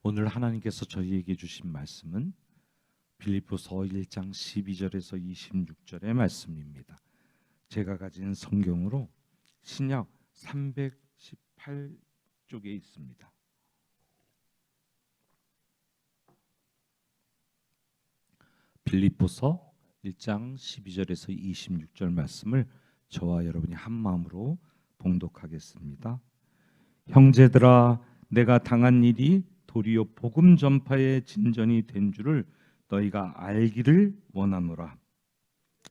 오늘 하나님께서 저희에게 주신 말씀은 빌립보서 1장 12절에서 26절의 말씀입니다. 제가 가진 성경으로 신약 318쪽에 있습니다. 빌립보서 1장 12절에서 26절 말씀을 저와 여러분이 한 마음으로 봉독하겠습니다. 형제들아, 내가 당한 일이 도리어 복음 전파의 진전이 된 줄을 너희가 알기를 원하노라.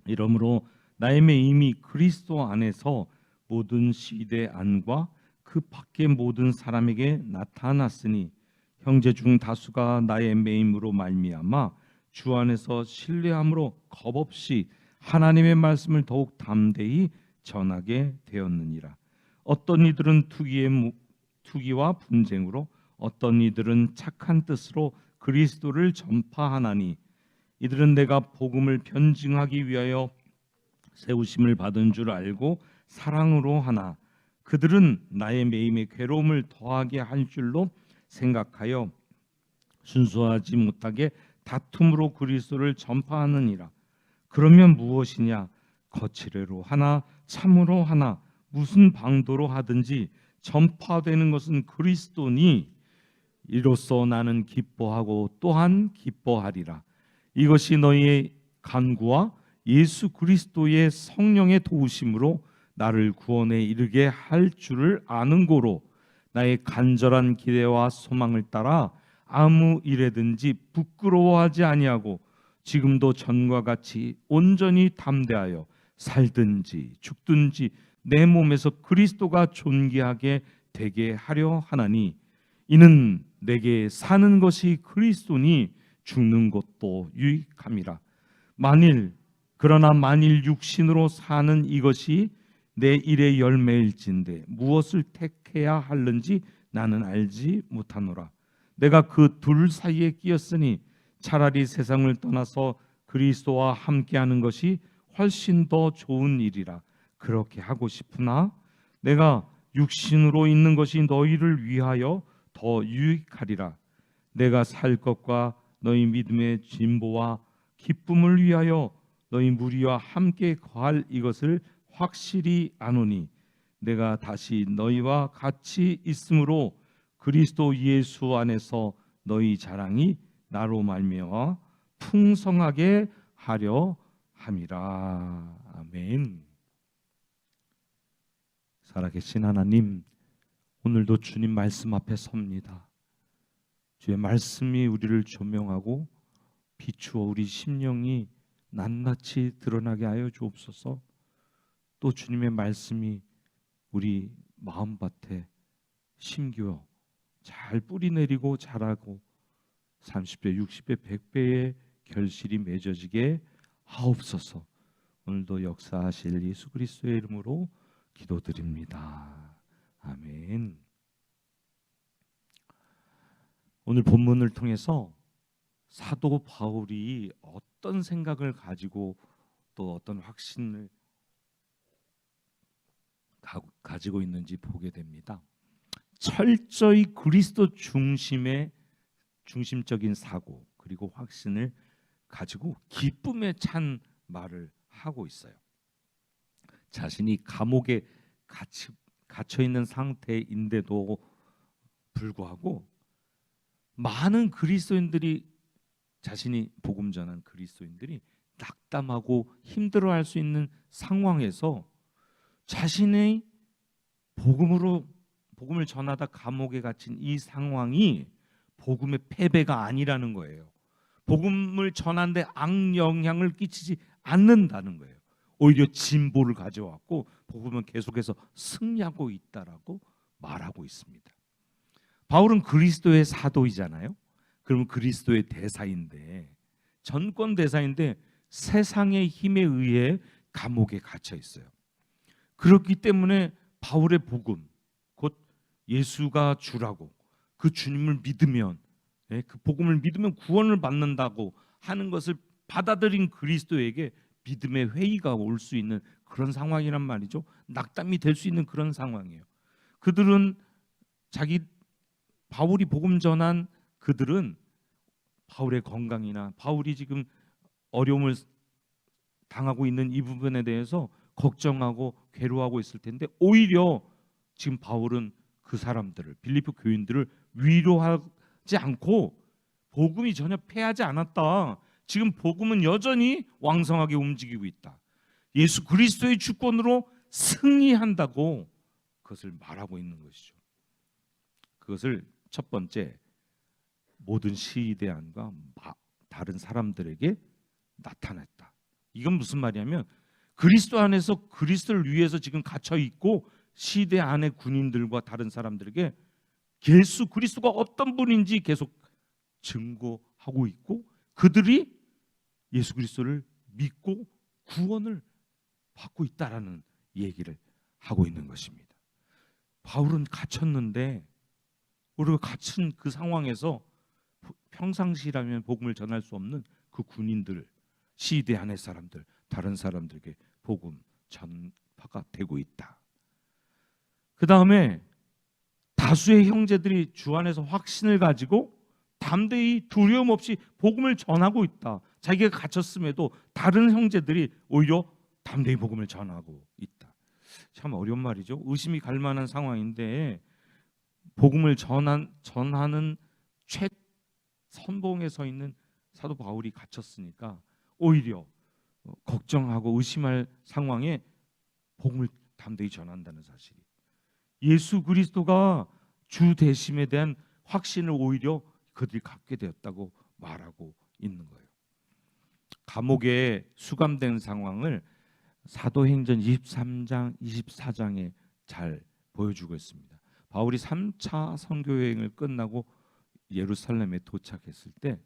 이러므로 나의 매임이 그리스도 안에서 모든 시대 안과 그 밖의 모든 사람에게 나타났으니 형제 중 다수가 나의 매임으로 말미암아 주 안에서 신뢰함으로 겁없이 하나님의 말씀을 더욱 담대히 전하게 되었느니라. 어떤 이들은 투기와 분쟁으로, 어떤 이들은 착한 뜻으로 그리스도를 전파하나니 이들은 내가 복음을 변증하기 위하여 세우심을 받은 줄 알고 사랑으로 하나 그들은 나의 매임에 괴로움을 더하게 할 줄로 생각하여 순수하지 못하게 다툼으로 그리스도를 전파하느니라. 그러면 무엇이냐? 거칠애로 하나 참으로 하나 무슨 방도로 하든지 전파되는 것은 그리스도니 이로써 나는 기뻐하고 또한 기뻐하리라. 이것이 너희의 간구와 예수 그리스도의 성령의 도우심으로 나를 구원에 이르게 할 줄을 아는 고로 나의 간절한 기대와 소망을 따라 아무 일에든지 부끄러워하지 아니하고 지금도 전과 같이 온전히 담대하여 살든지 죽든지 내 몸에서 그리스도가 존귀하게 되게 하려 하나니 이는 내게 사는 것이 그리스도니 죽는 것도 유익함이라. 그러나 만일 육신으로 사는 이것이 내 일의 열매일진데 무엇을 택해야 할는지 나는 알지 못하노라. 내가 그 둘 사이에 끼었으니 차라리 세상을 떠나서 그리스도와 함께하는 것이 훨씬 더 좋은 일이라 그렇게 하고 싶으나 내가 육신으로 있는 것이 너희를 위하여 더 유익하리라. 내가 살 것과 너희 믿음의 진보와 기쁨을 위하여 너희 무리와 함께 거할 이것을 확실히 아노니 내가 다시 너희와 같이 있으므로 그리스도 예수 안에서 너희 자랑이 나로 말미암아 풍성하게 하려 함이라. 아멘. 살아계신 하나님, 오늘도 주님 말씀 앞에 섭니다. 주의 말씀이 우리를 조명하고 비추어 우리 심령이 낱낱이 드러나게 하여 주옵소서. 또 주님의 말씀이 우리 마음밭에 심겨 잘 뿌리 내리고 자라고 30배, 60배, 100배의 결실이 맺어지게 하옵소서. 오늘도 역사하실 예수 그리스도의 이름으로 기도드립니다. 아멘. 오늘 본문을 통해서 사도 바울이 어떤 생각을 가지고 또 어떤 확신을 가지고 있는지 보게 됩니다. 철저히 그리스도 중심적인 사고 그리고 확신을 가지고 기쁨에 찬 말을 하고 있어요. 자신이 감옥에 갇혀 있는 상태인데도 불구하고 많은 그리스도인들이 자신이 복음 전한 그리스도인들이 낙담하고 힘들어할 수 있는 상황에서 자신의 복음을 전하다 감옥에 갇힌 이 상황이 복음의 패배가 아니라는 거예요. 복음을 전하는데 악영향을 끼치지 않는다는 거예요. 오히려 진보를 가져왔고 복음은 계속해서 승리하고 있다라고 말하고 있습니다. 바울은 그리스도의 사도이잖아요. 그러면 그리스도의 대사인데, 전권 대사인데 세상의 힘에 의해 감옥에 갇혀 있어요. 그렇기 때문에 바울의 복음, 곧 예수가 주라고 그 주님을 믿으면, 그 복음을 믿으면 구원을 받는다고 하는 것을 받아들인 그리스도에게 믿음의 회의가 올 수 있는 그런 상황이란 말이죠. 낙담이 될 수 있는 그런 상황이에요. 그들은 바울이 복음 전한 그들은 바울의 건강이나 바울이 지금 어려움을 당하고 있는 이 부분에 대해서 걱정하고 괴로워하고 있을 텐데, 오히려 지금 바울은 그 사람들을, 빌립보 교인들을 위로하지 않고 복음이 전혀 패하지 않았다. 지금 복음은 여전히 왕성하게 움직이고 있다. 예수 그리스도의 주권으로 승리한다고 그것을 말하고 있는 것이죠. 그것을 첫 번째, 모든 시대안과 다른 사람들에게 나타냈다. 이건 무슨 말이냐면, 그리스도 안에서 그리스도를 위해서 지금 갇혀 있고 시대 안의 군인들과 다른 사람들에게 예수 그리스도가 어떤 분인지 계속 증거하고 있고, 그들이 예수 그리스도를 믿고 구원을 받고 있다라는 얘기를 하고 있는 것입니다. 바울은 갇혔는데, 우리가 갇힌 그 상황에서 평상시라면 복음을 전할 수 없는 그 군인들, 시대 안의 사람들, 다른 사람들에게 복음 전파가 되고 있다. 그 다음에 다수의 형제들이 주 안에서 확신을 가지고 담대히 두려움 없이 복음을 전하고 있다. 자기가 갇혔음에도 다른 형제들이 오히려 담대히 복음을 전하고 있다. 참 어려운 말이죠. 의심이 갈 만한 상황인데, 복음을 전하는 최선봉에 서 있는 사도 바울이 갇혔으니까 오히려 걱정하고 의심할 상황에 복음을 담대히 전한다는 사실이, 예수 그리스도가 주 되심에 대한 확신을 오히려 그들이 갖게 되었다고 말하고 있는 거예요. 감옥에 수감된 상황을 사도행전 23장, 24장에 잘 보여주고 있습니다. 바울이 3차 선교 여행을 끝나고 예루살렘에 도착했을 때,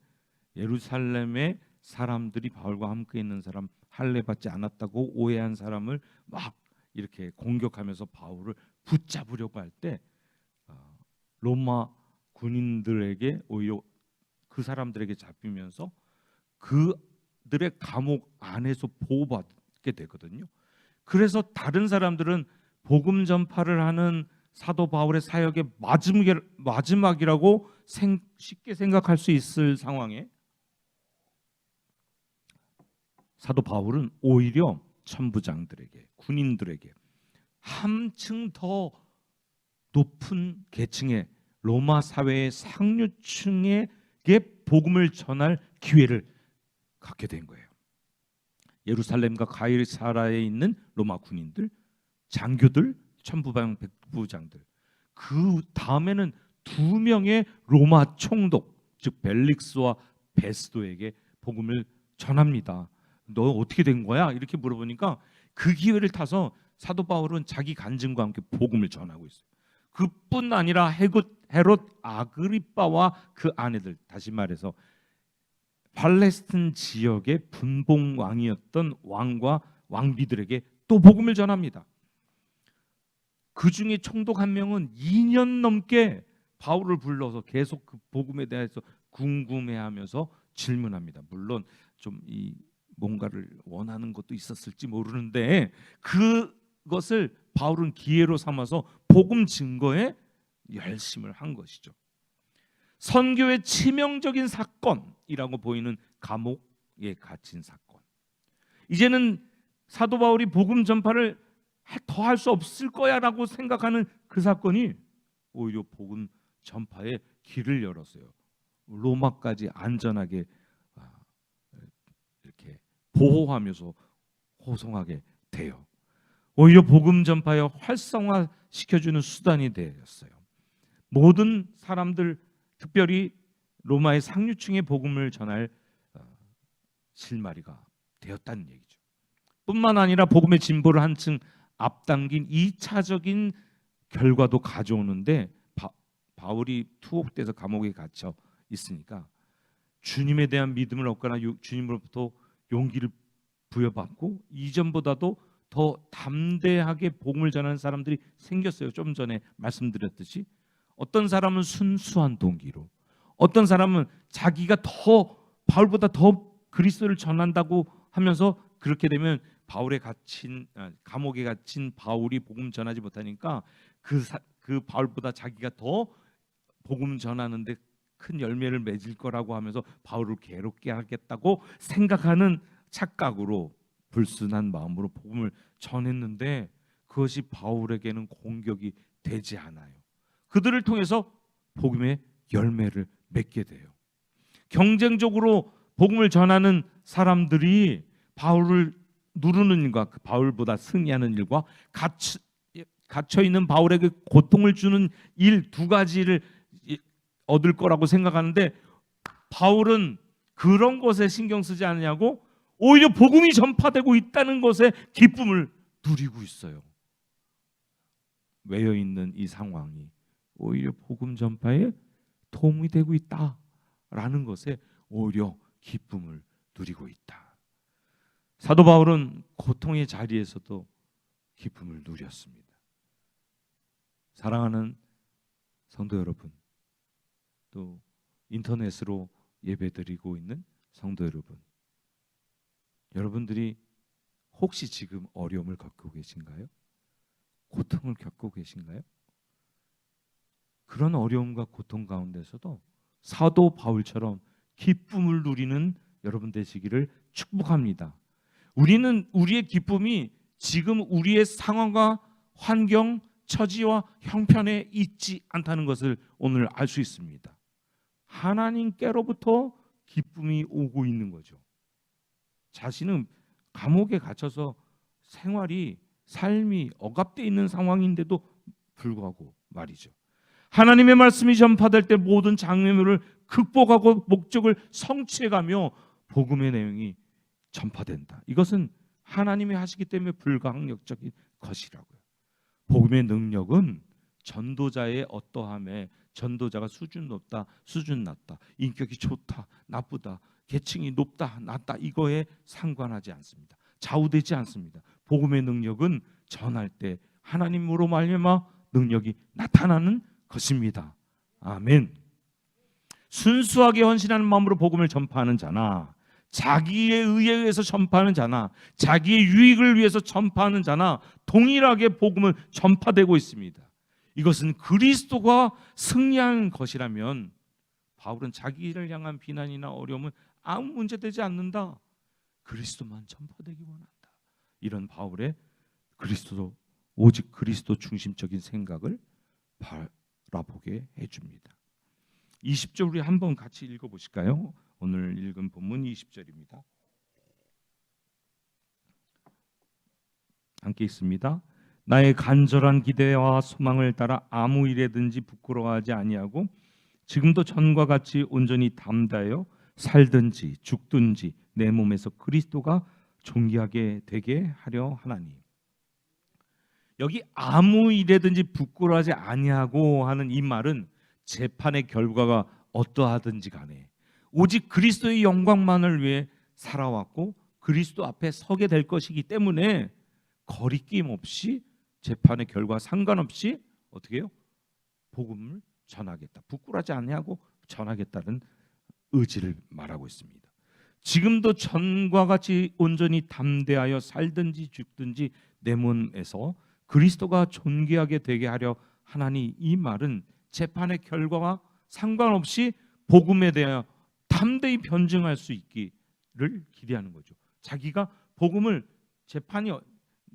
예루살렘의 사람들이 바울과 함께 있는 사람 할례받지 않았다고 오해한 사람을 막 이렇게 공격하면서 바울을 붙잡으려고 할 때, 로마 군인들에게 오히려 그 사람들에게 잡히면서 그들의 감옥 안에서 보호받게 되거든요. 그래서 다른 사람들은 복음 전파를 하는 사도 바울의 사역의 마지막이라고 쉽게 생각할 수 있을 상황에, 사도 바울은 오히려 천부장들에게, 군인들에게, 한층 더 높은 계층의 로마 사회의 상류층에게 복음을 전할 기회를 갖게 된 거예요. 예루살렘과 가이사라에 있는 로마 군인들, 장교들, 천부장, 백부장들, 그 다음에는 2명의 로마 총독, 즉 벨릭스와 베스도에게 복음을 전합니다. 너 어떻게 된 거야? 이렇게 물어보니까 그 기회를 타서 사도 바울은 자기 간증과 함께 복음을 전하고 있어요. 그뿐 아니라 헤롯 아그리빠와 그 아내들, 다시 말해서 팔레스틴 지역의 분봉 왕이었던 왕과 왕비들에게 또 복음을 전합니다. 그 중에 총독 한 명은 2년 넘게 바울을 불러서 계속 그 복음에 대해서 궁금해하면서 질문합니다. 물론 좀 뭔가를 원하는 것도 있었을지 모르는데, 그것을 바울은 기회로 삼아서 복음 증거에 열심을 한 것이죠. 선교의 치명적인 사건이라고 보이는 감옥에 갇힌 사건, 이제는 사도 바울이 복음 전파를 더 할 수 없을 거야라고 생각하는 그 사건이 오히려 복음 전파에 길을 열었어요. 로마까지 안전하게 이렇게 보호하면서 호송하게 돼요. 오히려 복음 전파에 활성화 시켜주는 수단이 되었어요. 모든 사람들, 특별히 로마의 상류층의 복음을 전할 실마리가 되었다는 얘기죠. 뿐만 아니라 복음의 진보를 한층 앞당긴 2차적인 결과도 가져오는데, 바울이 투옥돼서 감옥에 갇혀 있으니까 주님에 대한 믿음을 얻거나 주님으로부터 용기를 부여받고 이전보다도 더 담대하게 복음을 전하는 사람들이 생겼어요. 좀 전에 말씀드렸듯이 어떤 사람은 순수한 동기로, 어떤 사람은 자기가 더 바울보다 더 그리스도를 전한다고 하면서, 그렇게 되면 감옥에 갇힌 바울이 복음 전하지 못하니까 그 바울보다 자기가 더 복음 전하는데 큰 열매를 맺을 거라고 하면서 바울을 괴롭게 하겠다고 생각하는 착각으로 불순한 마음으로 복음을 전했는데 그것이 바울에게는 공격이 되지 않아요. 그들을 통해서 복음의 열매를 맺게 돼요. 경쟁적으로 복음을 전하는 사람들이 바울을 누르는 일과 바울보다 승리하는 일과 갇혀 있는 바울에게 고통을 주는 일 두 가지를 얻을 거라고 생각하는데 바울은 그런 것에 신경 쓰지 않냐고 오히려 복음이 전파되고 있다는 것에 기쁨을 누리고 있어요. 외여 있는 이 상황이 오히려 복음 전파에 도움이 되고 있다라는 것에 오히려 기쁨을 누리고 있다. 사도 바울은 고통의 자리에서도 기쁨을 누렸습니다. 사랑하는 성도 여러분, 또 인터넷으로 예배드리고 있는 성도 여러분, 여러분들이 혹시 지금 어려움을 겪고 계신가요? 고통을 겪고 계신가요? 그런 어려움과 고통 가운데서도 사도 바울처럼 기쁨을 누리는 여러분 되시기를 축복합니다. 우리는 우리의 기쁨이 지금 우리의 상황과 환경, 처지와 형편에 있지 않다는 것을 오늘 알 수 있습니다. 하나님께로부터 기쁨이 오고 있는 거죠. 자신은 감옥에 갇혀서 삶이 억압되어 있는 상황인데도 불구하고 말이죠. 하나님의 말씀이 전파될 때 모든 장애물을 극복하고 목적을 성취해가며 복음의 내용이 전파된다. 이것은 하나님이 하시기 때문에 불가항력적인 것이라고요. 복음의 능력은 전도자의 어떠함에 전도자가 수준 높다, 수준 낮다, 인격이 좋다, 나쁘다, 계층이 높다, 낮다 이거에 상관하지 않습니다. 좌우되지 않습니다. 복음의 능력은 전할 때 하나님으로 말미암아 능력이 나타나는 것입니다. 아멘. 순수하게 헌신하는 마음으로 복음을 전파하는 자나 자기의 의에 의해서 전파하는 자나 자기의 유익을 위해서 전파하는 자나 동일하게 복음은 전파되고 있습니다. 이것은 그리스도가 승리한 것이라면 바울은 자기를 향한 비난이나 어려움은 아무 문제되지 않는다. 그리스도만 전파되기 원한다. 이런 바울의 오직 그리스도 중심적인 생각을 바라보게 해줍니다. 20절 우리 한번 같이 읽어보실까요? 오늘 읽은 본문 20절입니다. 함께 읽습니다. 나의 간절한 기대와 소망을 따라 아무 일에든지 부끄러워하지 아니하고 지금도 전과 같이 온전히 담대하여 살든지 죽든지 내 몸에서 그리스도가 존귀하게 되게 하려 하나니. 여기 아무 일에든지 부끄러워하지 아니하고 하는 이 말은 재판의 결과가 어떠하든지 간에 오직 그리스도의 영광만을 위해 살아왔고 그리스도 앞에 서게 될 것이기 때문에 거리낌 없이 재판의 결과 상관없이 어떻게 해요? 복음을 전하겠다. 부끄러워하지 아니하고 전하겠다는 의지를 말하고 있습니다. 지금도 전과 같이 온전히 담대하여 살든지 죽든지 내 몸에서 그리스도가 존귀하게 되게 하려 하나니, 이 말은 재판의 결과와 상관없이 복음에 대하여 담대히 변증할 수 있기를 기대하는 거죠. 자기가 복음을 재판이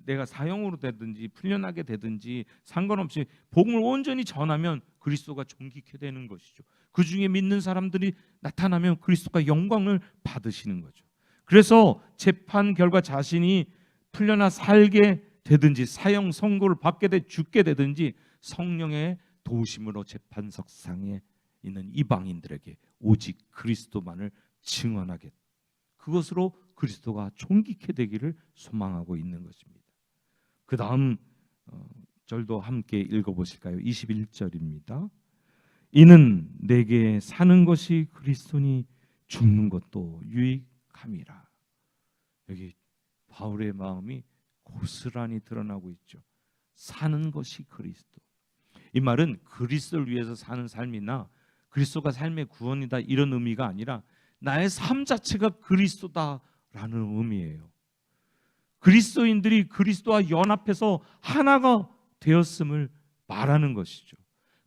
내가 사형으로 되든지 풀려나게 되든지 상관없이 복음을 온전히 전하면 그리스도가 존귀케 되는 것이죠. 그 중에 믿는 사람들이 나타나면 그리스도가 영광을 받으시는 거죠. 그래서 재판 결과 자신이 풀려나 살게 되든지 사형 선고를 받게 돼 죽게 되든지 성령의 도우심으로 재판석상에 있는 이방인들에게 오직 그리스도만을 증언하겠다. 그것으로 그리스도가 존귀케 되기를 소망하고 있는 것입니다. 그 다음 절도 함께 읽어보실까요? 21절입니다. 이는 내게 사는 것이 그리스도니 죽는 것도 유익함이라. 여기 바울의 마음이 고스란히 드러나고 있죠. 사는 것이 그리스도. 이 말은 그리스도를 위해서 사는 삶이나 그리스도가 삶의 구원이다 이런 의미가 아니라 나의 삶 자체가 그리스도다라는 의미예요. 그리스도인들이 그리스도와 연합해서 하나가 되었음을 말하는 것이죠.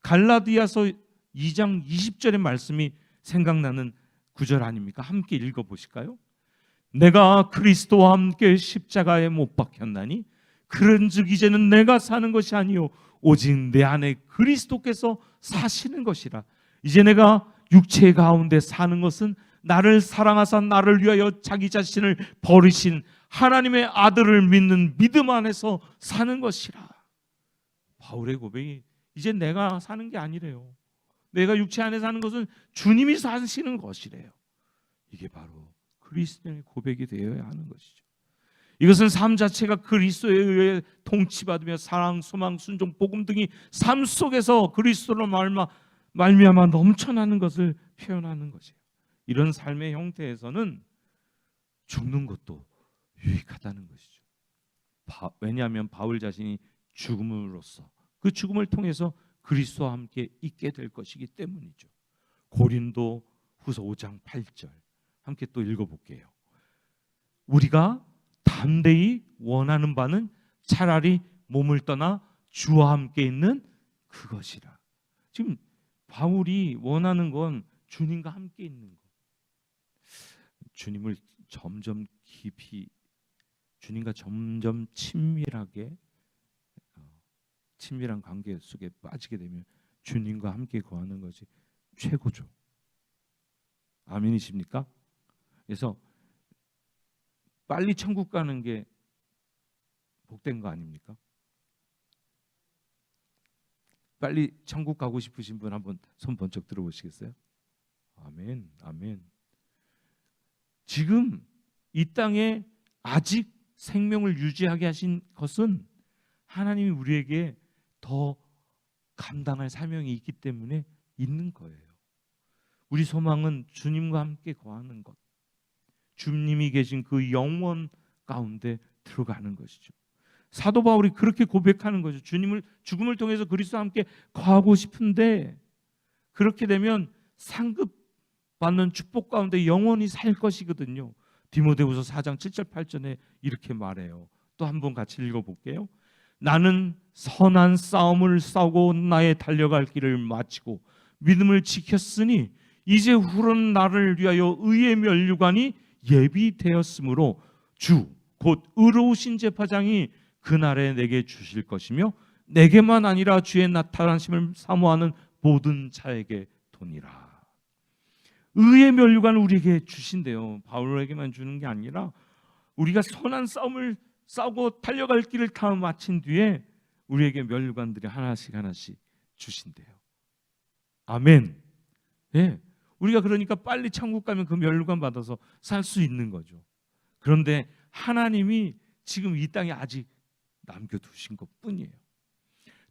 갈라디아서 2장 20절의 말씀이 생각나는 구절 아닙니까? 함께 읽어보실까요? 내가 그리스도와 함께 십자가에 못 박혔나니 그런즉 이제는 내가 사는 것이 아니요 오직 내 안에 그리스도께서 사시는 것이라. 이제 내가 육체 가운데 사는 것은 나를 사랑하사 나를 위하여 자기 자신을 버리신 하나님의 아들을 믿는 믿음 안에서 사는 것이라. 바울의 고백이 이제 내가 사는 게 아니래요. 내가 육체 안에 사는 것은 주님이 사시는 것이래요. 이게 바로 그리스도의 고백이 되어야 하는 것이죠. 이것은 삶 자체가 그리스도에 의해 통치받으며 사랑, 소망, 순종, 복음 등이 삶 속에서 그리스도로 말미암아 넘쳐나는 것을 표현하는 것이에요. 이런 삶의 형태에서는 죽는 것도 유익하다는 것이죠. 왜냐하면 바울 자신이 죽음으로써 그 죽음을 통해서 그리스도와 함께 있게 될 것이기 때문이죠. 고린도 후서 5장 8절 함께 또 읽어볼게요. 우리가 담대히 원하는 바는 차라리 몸을 떠나 주와 함께 있는 그것이라. 지금 바울이 원하는 건 주님과 함께 있는 것. 주님을 점점 깊이, 주님과 점점 친밀한 관계 속에 빠지게 되면 주님과 함께 거하는 것이 최고죠. 아멘이십니까? 그래서 빨리 천국 가는 게 복된 거 아닙니까? 빨리 천국 가고 싶으신 분 한번 손 번쩍 들어보시겠어요? 아멘, 아멘. 지금 이 땅에 아직 생명을 유지하게 하신 것은 하나님이 우리에게 더 감당할 사명이 있기 때문에 있는 거예요. 우리 소망은 주님과 함께 거하는 것, 주님이 계신 그 영원 가운데 들어가는 것이죠. 사도 바울이 그렇게 고백하는 거죠. 죽음을 통해서 그리스도와 함께 거하고 싶은데 그렇게 되면 상급받는 축복 가운데 영원히 살 것이거든요. 디모데후서 4장 7절 8절에 이렇게 말해요. 또 한번 같이 읽어볼게요. 나는 선한 싸움을 싸우고 나의 달려갈 길을 마치고 믿음을 지켰으니 이제 후로는 나를 위하여 의의 면류관이 예비되었으므로 주 곧 의로우신 제사장이 그날에 내게 주실 것이며 내게만 아니라 주의 나타나심을 사모하는 모든 자에게 도니라. 의의 면류관을 우리에게 주신대요. 바울에게만 주는 게 아니라 우리가 선한 싸움을 싸우고 달려갈 길을 다 마친 뒤에 우리에게 면류관들이 하나씩 주신대요. 아멘. 예. 우리가 그러니까 빨리 천국 가면 그 면류관 받아서 살 수 있는 거죠. 그런데 하나님이 지금 이 땅에 아직 남겨두신 것뿐이에요.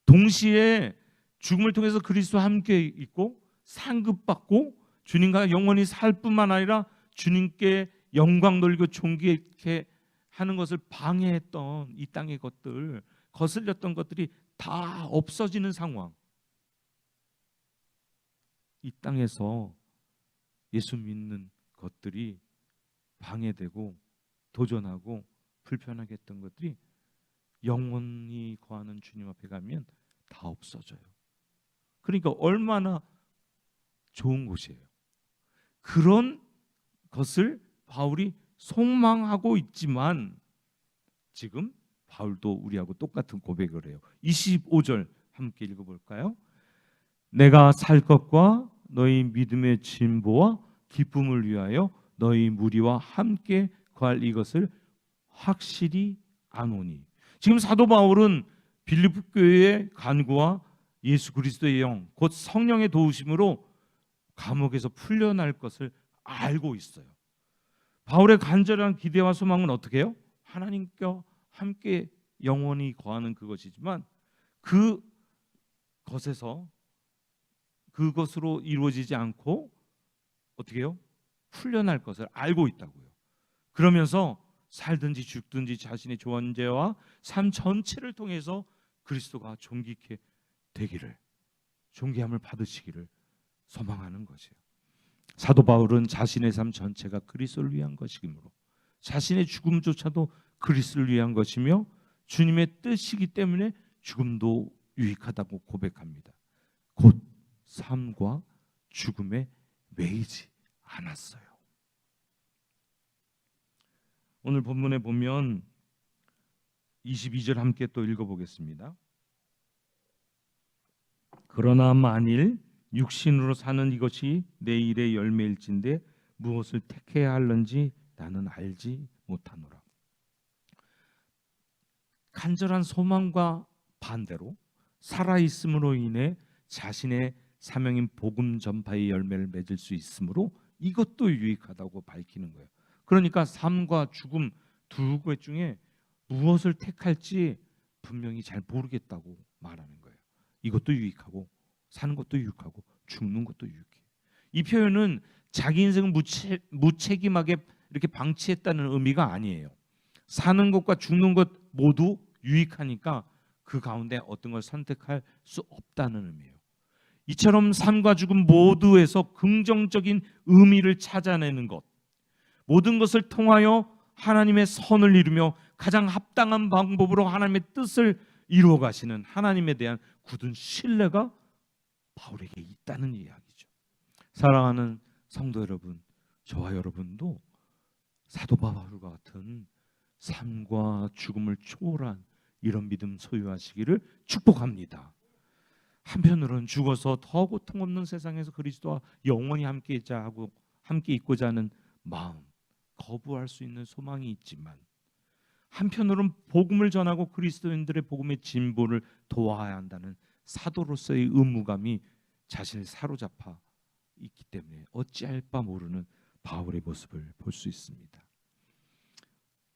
동시에 죽음을 통해서 그리스도와 함께 있고 상급받고 주님과 영원히 살 뿐만 아니라 주님께 영광 돌리고 존귀케 하는 것을 방해했던 이 땅의 것들, 거슬렸던 것들이 다 없어지는 상황. 이 땅에서 예수 믿는 것들이 방해되고 도전하고 불편하게 했던 것들이 영원히 거하는 주님 앞에 가면 다 없어져요. 그러니까 얼마나 좋은 곳이에요. 그런 것을 바울이 소망하고 있지만 지금 바울도 우리하고 똑같은 고백을 해요. 25절 함께 읽어볼까요? 내가 살 것과 너희 믿음의 진보와 기쁨을 위하여 너희 무리와 함께 구할 이것을 확실히 아노니. 지금 사도 바울은 빌립보 교회의 간구와 예수 그리스도의 영, 곧 성령의 도우심으로 감옥에서 풀려날 것을 알고 있어요. 바울의 간절한 기대와 소망은 어떻게 해요? 하나님과 함께 영원히 거하는 그것이지만 그것으로 이루어지지 않고 어떻게 해요? 풀려날 것을 알고 있다고요. 그러면서 살든지 죽든지 자신의 존재와 삶 전체를 통해서 그리스도가 존귀케 되기를, 존귀함을 받으시기를 소망하는 것이에요. 사도 바울은 자신의 삶 전체가 그리스도를 위한 것이므로 자신의 죽음조차도 그리스도를 위한 것이며 주님의 뜻이기 때문에 죽음도 유익하다고 고백합니다. 곧 삶과 죽음에 매이지 않았어요. 오늘 본문에 보면 22절 함께 또 읽어보겠습니다. 그러나 만일 육신으로 사는 이것이 내 일의 열매일진데 무엇을 택해야 할는지 나는 알지 못하노라. 간절한 소망과 반대로 살아있음으로 인해 자신의 사명인 복음 전파의 열매를 맺을 수 있으므로 이것도 유익하다고 밝히는 거예요. 그러니까 삶과 죽음 두 것 중에 무엇을 택할지 분명히 잘 모르겠다고 말하는 거예요. 이것도 유익하고 사는 것도 유익하고 죽는 것도 유익해. 이 표현은 자기 인생을 무책임하게 이렇게 방치했다는 의미가 아니에요. 사는 것과 죽는 것 모두 유익하니까 그 가운데 어떤 걸 선택할 수 없다는 의미예요. 이처럼 삶과 죽음 모두에서 긍정적인 의미를 찾아내는 것, 모든 것을 통하여 하나님의 선을 이루며 가장 합당한 방법으로 하나님의 뜻을 이루어 가시는 하나님에 대한 굳은 신뢰가 바울에게 있다는 이야기죠. 사랑하는 성도 여러분, 저와 여러분도 사도 바울과 같은 삶과 죽음을 초월한 이런 믿음 소유하시기를 축복합니다. 한편으로는 죽어서 더 고통 없는 세상에서 그리스도와 영원히 함께 있자 하고 함께 있고자 하는 마음, 거부할 수 있는 소망이 있지만 한편으로는 복음을 전하고 그리스도인들의 복음의 진보를 도와야 한다는 사도로서의 의무감이 자신을 사로잡아 있기 때문에 어찌할 바 모르는 바울의 모습을 볼 수 있습니다.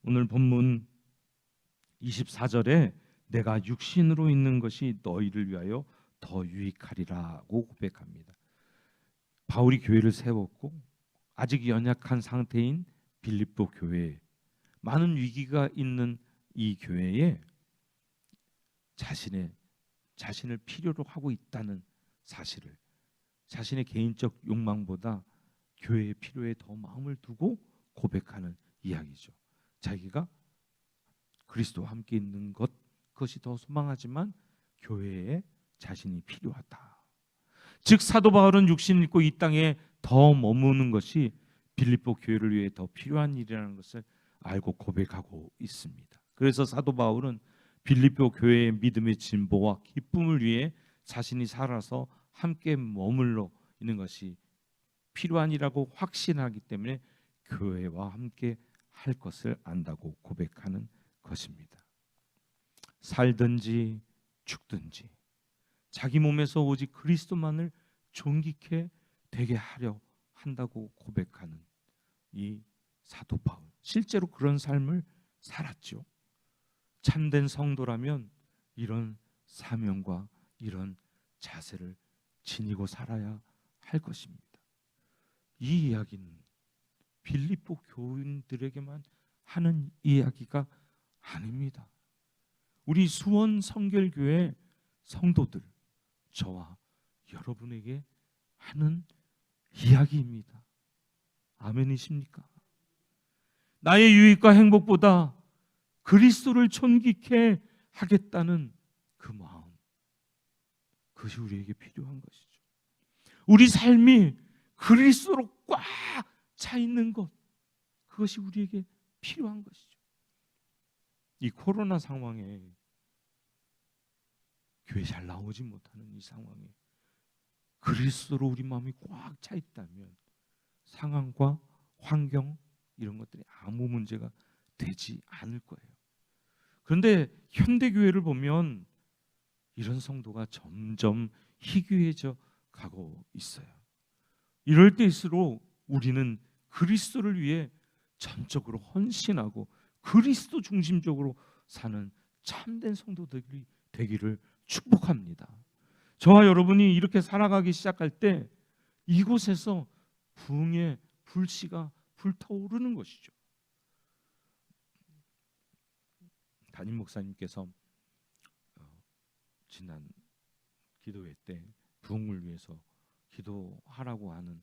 오늘 본문 24절에 내가 육신으로 있는 것이 너희를 위하여 더 유익하리라고 고백합니다. 바울이 교회를 세웠고 아직 연약한 상태인 빌립보 교회에 많은 위기가 있는 이 교회에 자신을 필요로 하고 있다는 사실을 자신의 개인적 욕망보다 교회의 필요에 더 마음을 두고 고백하는 이야기죠. 자기가 그리스도와 함께 있는 그것이 더 소망하지만 교회에 자신이 필요하다. 즉 사도 바울은 육신을 입고 이 땅에 더 머무는 것이 빌립보 교회를 위해 더 필요한 일이라는 것을 알고 고백하고 있습니다. 그래서 사도 바울은 빌립보 교회의 믿음의 진보와 기쁨을 위해 자신이 살아서 함께 머물러 있는 것이 필요한 일이라고 확신하기 때문에 교회와 함께 할 것을 안다고 고백하는 것입니다. 살든지 죽든지 자기 몸에서 오직 그리스도만을 존귀케 되게 하려 한다고 고백하는 이 사도 바울, 실제로 그런 삶을 살았죠. 참된 성도라면 이런 사명과 이런 자세를 지니고 살아야 할 것입니다. 이 이야기는 빌립보 교인들에게만 하는 이야기가 아닙니다. 우리 수원 성결교회 성도들, 저와 여러분에게 하는 이야기입니다. 아멘이십니까? 나의 유익과 행복보다 그리스도를 존귀케 하겠다는 그 마음, 그것이 우리에게 필요한 것이죠. 우리 삶이 그리스도로 꽉 차 있는 것, 그것이 우리에게 필요한 것이죠. 이 코로나 상황에 교회 잘 나오지 못하는 이 상황에 그리스도로 우리 마음이 꽉 차 있다면 상황과 환경 이런 것들이 아무 문제가 되지 않을 거예요. 그런데 현대 교회를 보면 이런 성도가 점점 희귀해져 가고 있어요. 이럴 때일수록 우리는 그리스도를 위해 전적으로 헌신하고 그리스도 중심적으로 사는 참된 성도들이 되기를 축복합니다. 저와 여러분이 이렇게 살아가기 시작할 때 이곳에서 부흥의 불씨가 불타오르는 것이죠. 담임 목사님께서 지난 기도회 때 부흥을 위해서 기도하라고 하는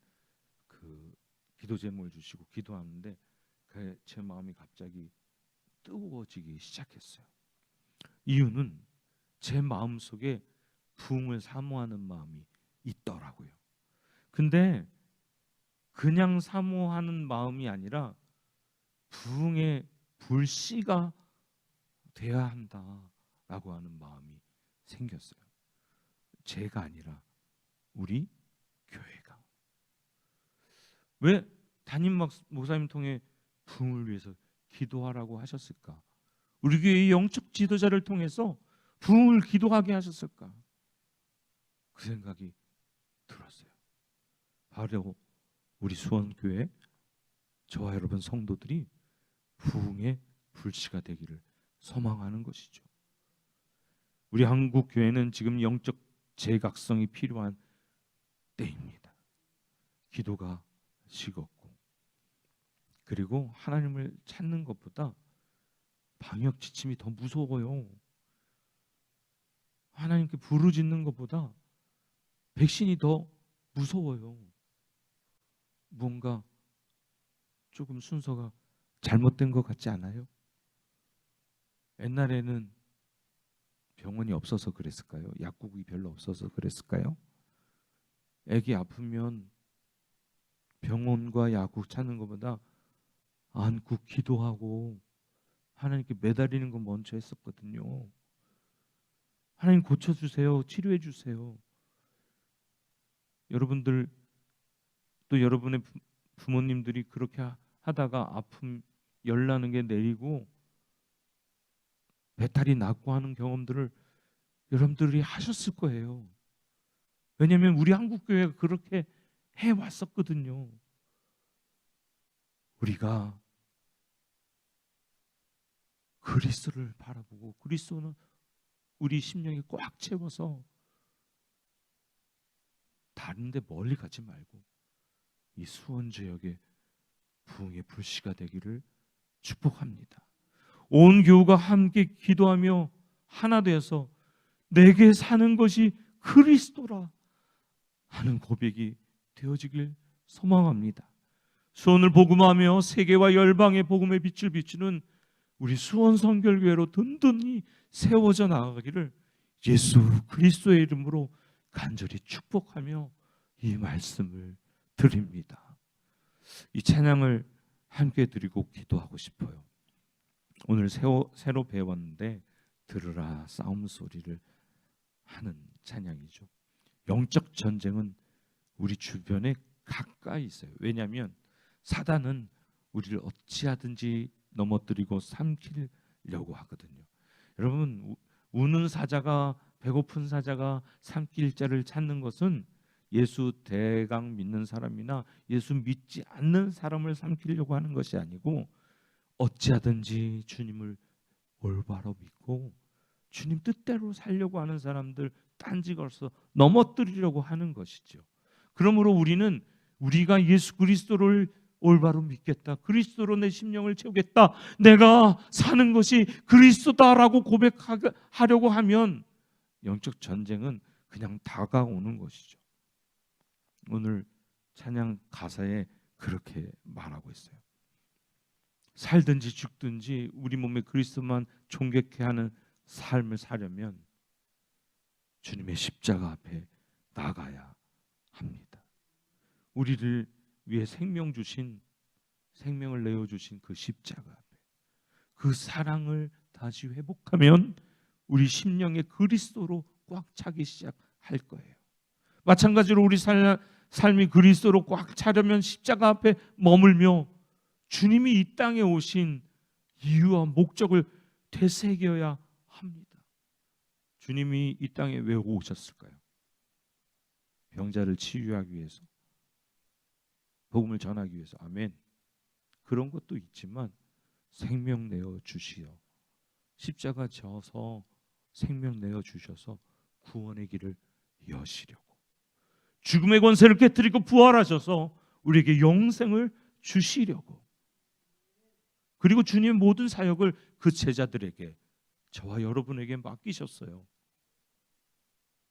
그 기도 제목을 주시고 기도하는데 제 마음이 갑자기 뜨거워지기 시작했어요. 이유는 제 마음속에 부흥을 사모하는 마음이 있더라고요. 근데 그냥 사모하는 마음이 아니라 부흥의 불씨가 돼야 한다라고 하는 마음이 생겼어요. 제가 아니라 우리 교회가. 왜 담임 목사님 통해 부흥을 위해서 기도하라고 하셨을까? 우리 교회의 영적 지도자를 통해서 부흥을 기도하게 하셨을까? 그 생각이 들었어요. 바로 우리 수원교회 저와 여러분 성도들이 부흥의 불씨가 되기를 소망하는 것이죠. 우리 한국 교회는 지금 영적 재각성이 필요한 때입니다. 기도가 식었고, 그리고 하나님을 찾는 것보다 방역 지침이 더 무서워요. 하나님께 부르짖는 것보다 백신이 더 무서워요. 뭔가 조금 순서가 잘못된 것 같지 않아요? 옛날에는 병원이 없어서 그랬을까요? 약국이 별로 없어서 그랬을까요? 애기 아프면 병원과 약국 찾는 것보다 안고 기도하고 하나님께 매달리는 거 먼저 했었거든요. 하나님 고쳐주세요. 치료해주세요. 여러분들 또 여러분의 부모님들이 그렇게 하다가 아픔 열나는 게 내리고 배탈이 났고 하는 경험들을 여러분들이 하셨을 거예요. 왜냐하면 우리 한국교회가 그렇게 해왔었거든요. 우리가 그리스도를 바라보고 그리스도는 우리 심령에 꽉 채워서 다른 데 멀리 가지 말고 이 수원 지역에 부흥의 불씨가 되기를 축복합니다. 온 교우가 함께 기도하며 하나 되어서 내게 사는 것이 그리스도라 하는 고백이 되어지길 소망합니다. 수원을 복음하며 세계와 열방의 복음의 빛을 비추는 우리 수원 성결교회로 든든히 세워져 나가기를 예수 그리스도의 이름으로 간절히 축복하며 이 말씀을 드립니다. 이 찬양을 함께 드리고 기도하고 싶어요. 오늘 새로 배웠는데 들으라 싸움 소리를 하는 찬양이죠. 영적 전쟁은 우리 주변에 가까이 있어요. 왜냐하면 사단은 우리를 어찌하든지 넘어뜨리고 삼키려고 하거든요. 여러분, 우는 사자가 배고픈 사자가 삼킬 자를 찾는 것은 예수 대강 믿는 사람이나 예수 믿지 않는 사람을 삼키려고 하는 것이 아니고 어찌하든지 주님을 올바로 믿고 주님 뜻대로 살려고 하는 사람들 딴지 걸어서 넘어뜨리려고 하는 것이죠. 그러므로 우리는 우리가 예수 그리스도를 올바로 믿겠다, 그리스도로 내 심령을 채우겠다, 내가 사는 것이 그리스도다라고 고백하려고 하면 영적 전쟁은 그냥 다가오는 것이죠. 오늘 찬양 가사에 그렇게 말하고 있어요. 살든지 죽든지 우리 몸에 그리스도만 존귀케 하는 삶을 사려면 주님의 십자가 앞에 나가야 합니다. 우리를 위해 생명 주신, 생명을 내어주신 그 십자가 앞에 그 사랑을 다시 회복하면 우리 심령의 그리스도로 꽉 차기 시작할 거예요. 마찬가지로 우리 삶이 그리스도로 꽉 차려면 십자가 앞에 머물며 주님이 이 땅에 오신 이유와 목적을 되새겨야 합니다. 주님이 이 땅에 왜 오셨을까요? 병자를 치유하기 위해서, 복음을 전하기 위해서. 아멘. 그런 것도 있지만 생명 내어 주시어 십자가 져서 생명 내어 주셔서 구원의 길을 여시려고, 죽음의 권세를 깨뜨리고 부활하셔서 우리에게 영생을 주시려고, 그리고 주님의 모든 사역을 그 제자들에게, 저와 여러분에게 맡기셨어요.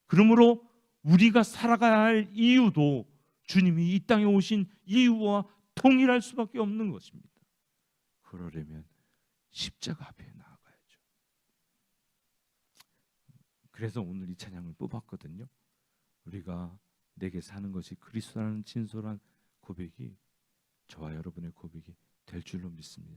그러므로 우리가 살아가야 할 이유도 주님이 이 땅에 오신 이유와 동일할 수밖에 없는 것입니다. 그러려면 십자가 앞에 나아가야죠. 그래서 오늘 이 찬양을 뽑았거든요. 우리가 내게 사는 것이 그리스도라는 진솔한 고백이 저와 여러분의 고백이 될 줄로 믿습니다.